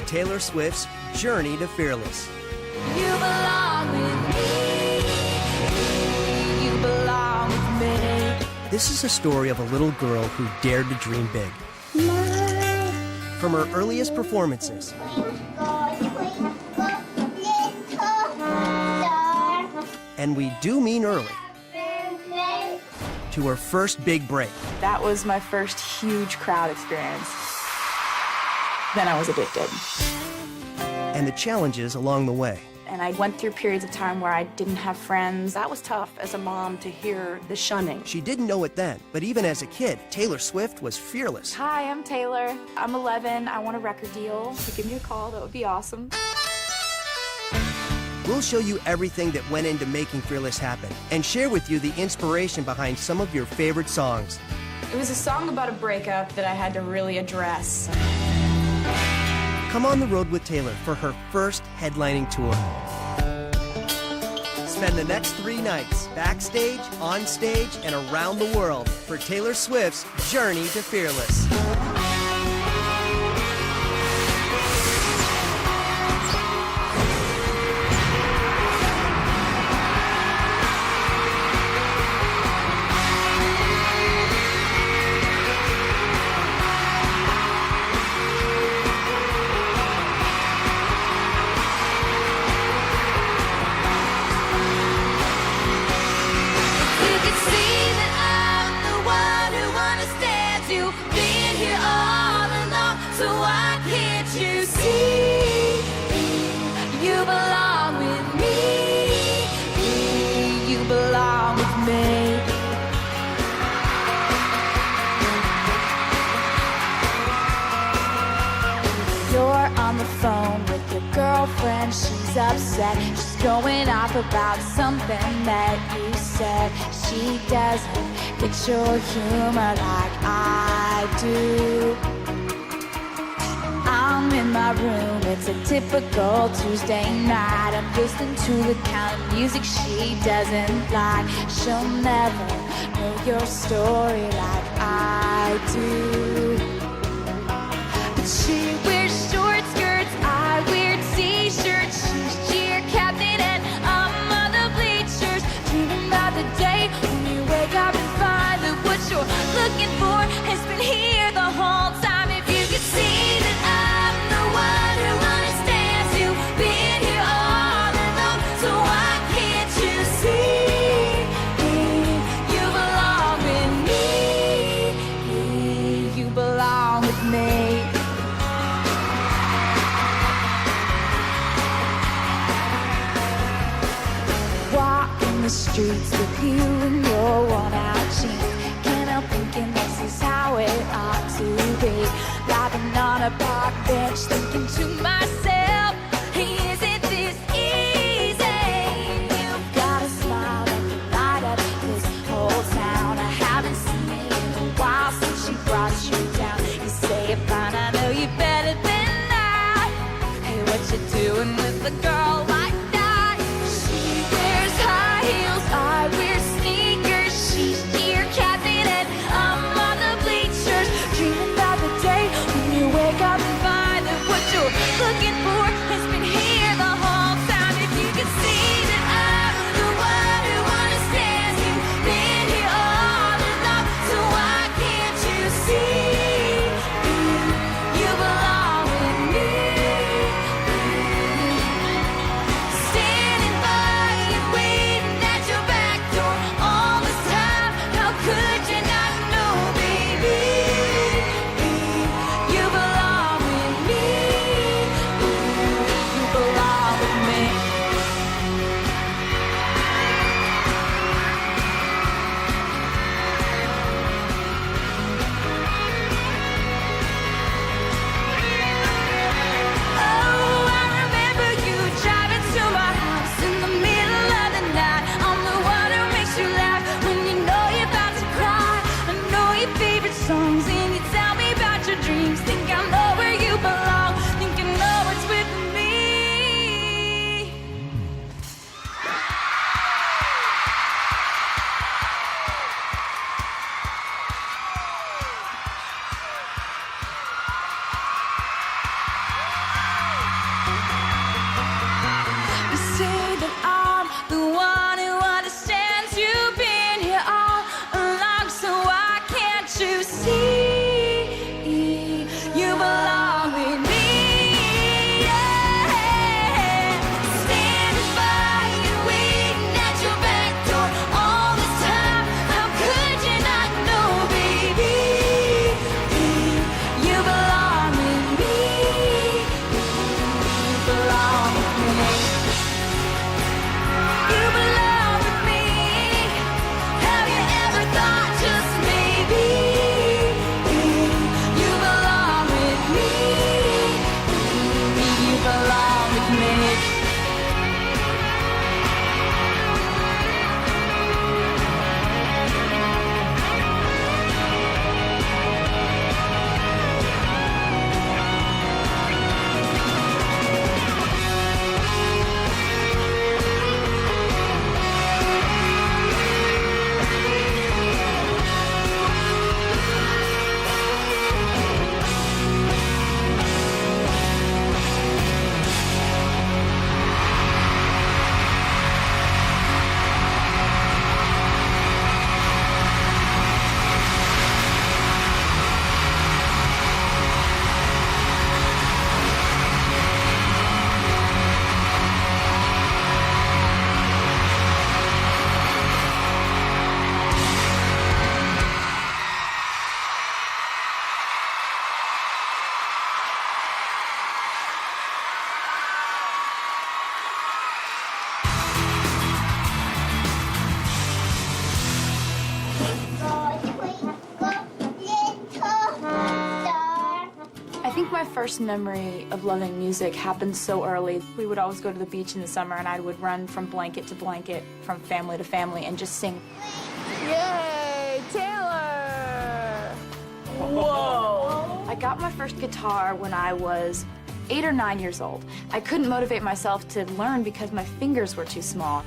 Taylor Swift's Journey to Fearless. You belong with me. You belong with me. This is a story of a little girl who dared to dream big. From her earliest performances and we do mean early, to her first big break. That was my first huge crowd experience. Then I was addicted. And the challenges along the way. And I went through periods of time where I didn't have friends. That was tough as a mom to hear the shunning. She didn't know it then, but even as a kid, Taylor Swift was fearless. Hi, I'm Taylor. I'm 11. I want a record deal. So give me a call. That would be awesome. We'll show you everything that went into making Fearless happen and share with you the inspiration behind some of your favorite songs. It was a song about a breakup that I had to really address. Come on the road with Taylor for her first headlining tour. Spend the next 3 nights backstage, on stage, and around the world for Taylor Swift's Journey to Fearless. On the phone with your girlfriend, she's upset. She's going off about something that you said. She doesn't get your humor like I do. I'm in my room, it's a typical Tuesday night. I'm listening to the kind of music she doesn't like. She'll never know your story like I do. But she wears short skirts, I wear t-shirts. She's cheer captain and I'm on the bleachers, dreaming about the day when you wake up and find that what you're looking for has been here the whole time. If you could see that I'm the one who understands you, being here all alone, so why can't you see? You belong with me. You belong with me. The streets with you in your worn-out jeans. Can't help thinking this is how it ought to be. Driving on a park bench, thinking to myself, hey, isn't this easy? You've got a smile that can light up this whole town. I haven't seen it in a while since she brought you down. You say you're fine, I know you better than that. Hey, what you doing with a girl like I wear sneakers, she's cheer captain and I'm on the bleachers, dreaming about the day when you wake up and find that what you're looking for me. I think my first memory of loving music happened so early. We would always go to the beach in the summer, and I would run from blanket to blanket, from family to family, and just sing. Yay, Taylor! Whoa! I got my first guitar when I was 8 or 9 years old. I couldn't motivate myself to learn because my fingers were too small.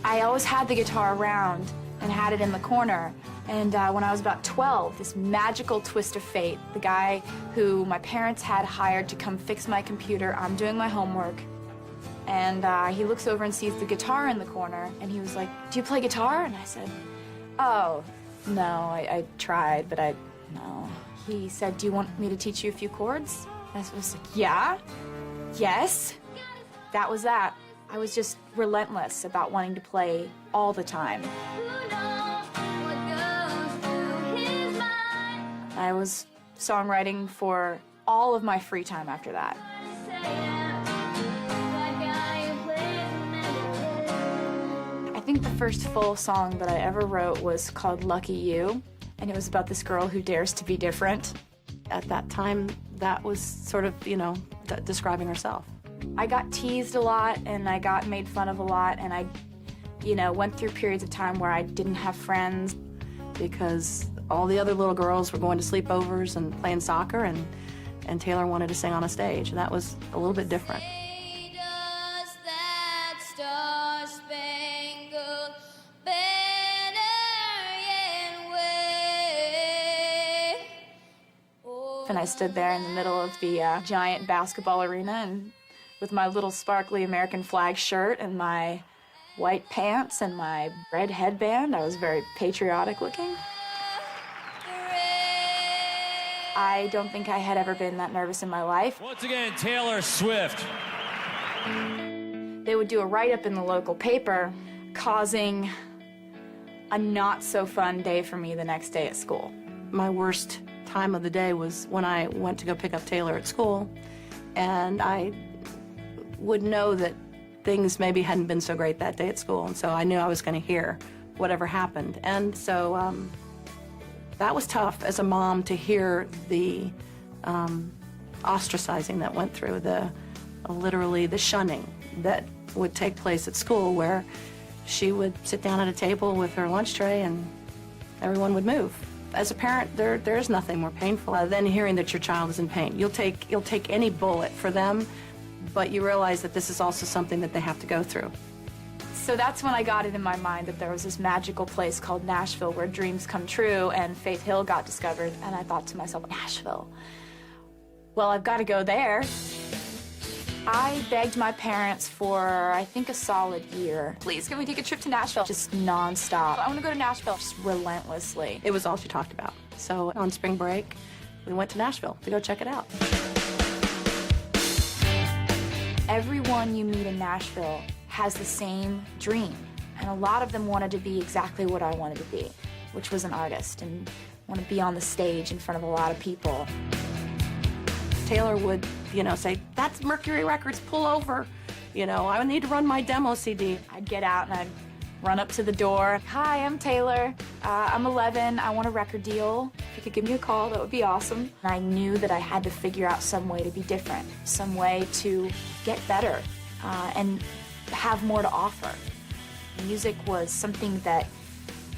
I always had the guitar around and had it in the corner. And when I was about 12, this magical twist of fate, the guy who my parents had hired to come fix my computer, I'm doing my homework, and he looks over and sees the guitar in the corner, and he was like, "Do you play guitar?" And I said, "Oh, no, I tried, but no." He said, "Do you want me to teach you a few chords?" And I was like, "Yeah, yes." That was that. I was just relentless about wanting to play all the time. I was songwriting for all of my free time after that. I think the first full song that I ever wrote was called Lucky You, and it was about this girl who dares to be different. At that time, that was sort of, describing herself. I got teased a lot, and I got made fun of a lot, and I, went through periods of time where I didn't have friends. Because all the other little girls were going to sleepovers and playing soccer, and Taylor wanted to sing on a stage, and that was a little bit different. And I stood there in the middle of the giant basketball arena, and with my little sparkly American flag shirt and my white pants and my red headband. I was very patriotic looking. I don't think I had ever been that nervous in my life. Once again, Taylor Swift. They would do a write-up in the local paper, causing a not-so-fun day for me the next day at school. My worst time of the day was when I went to go pick up Taylor at school, and I would know that things maybe hadn't been so great that day at school, and so I knew I was going to hear whatever happened. And so that was tough as a mom to hear the ostracizing that went through, literally the shunning that would take place at school, where she would sit down at a table with her lunch tray and everyone would move. As a parent, there's nothing more painful than hearing that your child is in pain. You'll take any bullet for them, but you realize that this is also something that they have to go through. So that's when I got it in my mind that there was this magical place called Nashville where dreams come true, and Faith Hill got discovered, and I thought to myself, Nashville? Well, I've got to go there. I begged my parents for, I think, a solid year. Please, can we take a trip to Nashville? Just nonstop. I want to go to Nashville, just relentlessly. It was all she talked about. So on spring break, we went to Nashville to go check it out. Everyone you meet in Nashville has the same dream, and a lot of them wanted to be exactly what I wanted to be, which was an artist, and want to be on the stage in front of a lot of people. Taylor would, say, "That's Mercury Records, pull over. I need to run my demo CD." I'd get out and I'd run up to the door. "Hi, I'm Taylor." I'm 11, I want a record deal. If you could give me a call, that would be awesome. I knew that I had to figure out some way to be different, some way to get better and have more to offer. Music was something that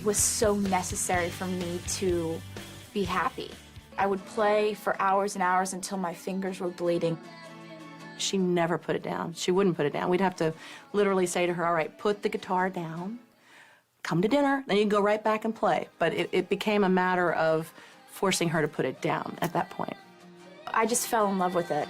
was so necessary for me to be happy. I would play for hours and hours until my fingers were bleeding. She never put it down. She wouldn't put it down. We'd have to literally say to her, all right, put the guitar down, come to dinner, then you can go right back and play. But it became a matter of forcing her to put it down at that point. I just fell in love with it.